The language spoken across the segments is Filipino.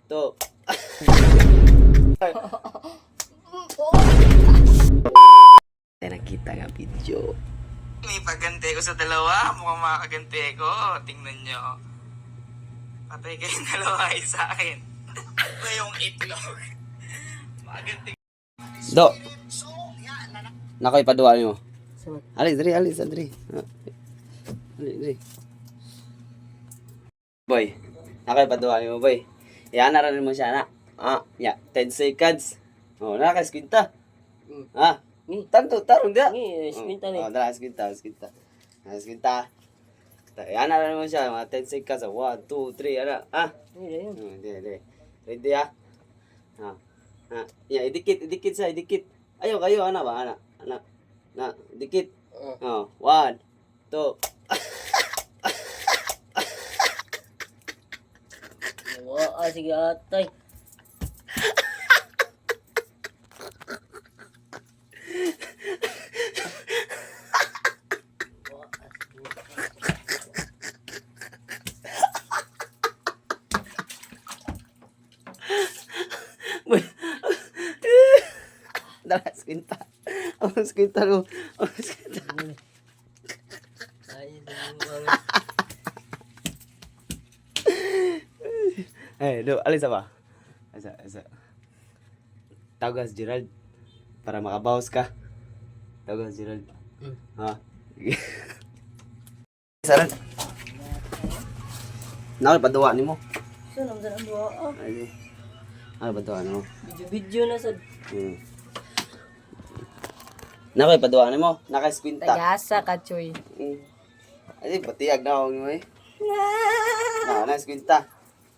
two. Nakita nga video. May pagante ko sa dalawa. Mukhang makakagante ko. Tingnan nyo. Patay kayong dalawa sa akin. Ito yung itlog. Makagante. Do. Nakoy paduwa niyo. Alis diri. Diri. Boy. Nakoy paduwa niyo, boy. Yan na rin mo siya na. Ya, 10 seconds. Oh, nakaskinta. Tanto tarong dia. Eskwinta ni. Dala eskinta. Yan na rin mo siya, mga 10 seconds. 1, 2, 3, ana. Hindi. Ready ah. Ya, idikit sa, idikit. Ayo kayo, ana ba, ana. Na, dikit. 1, 2. Sige atay. Dala eskinta. Eskinta lo. Do, alis apa? Asa. Tagas Gerald para makabawas ka. Tagas Gerald. Saran. Nakay paduwa nimo. Sunong sa duwa. Ay. Ano paduwa nimo? Video na sa Nakay paduwa nimo. Nakay eskwinta. Tagasa ka choy. Ay, patiyag na ako mo eh. Na eskwinta.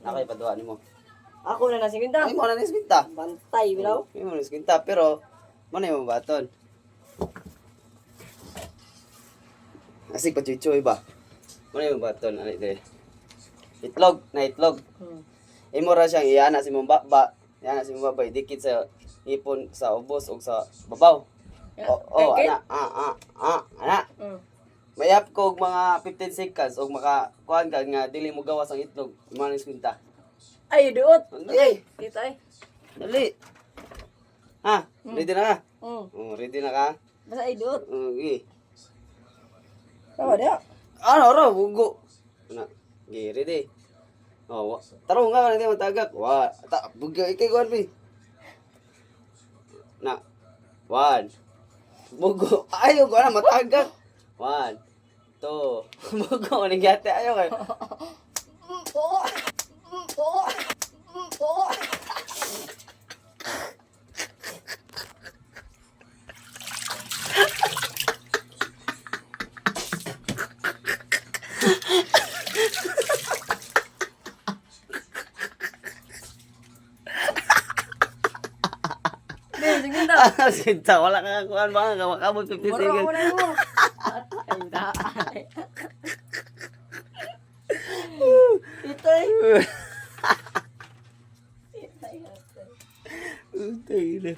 Nakay paduwa nimo. Ako na nasinginta. Ay mo na eskwinta. Bantay bilaw. Ay mo na eskwinta pero man yung baton. Asig pa chuchoy ba? Man yung baton ani de. Itlog. Imo ra siyang iana si mong baba. Iana si mong baba dikit sa ipon sa ubos o sa babaw. Ana. Ana. Mayap ko og mga 15 seconds og makakuan ka nga dili mo gawas ang itlog. Imo na eskwinta. Ay duot. Dali. Dito ay. Dali. Ready na ka? Ready na ka? Basta ay duot. Okay. Tawa dia. Ano, bugo. Na, okay, ready. Tarong nga na matagak. Bugo ikay kuan bi. Na. 1. Bugo. Ayo ko na matagak. 1, 2. Bugo ni gate ayo kay. Singinta. Sinta, wala ka kuan ba nga makabot 50 Mura seconds. mo na mo. Ay dai. Itay. Utay na.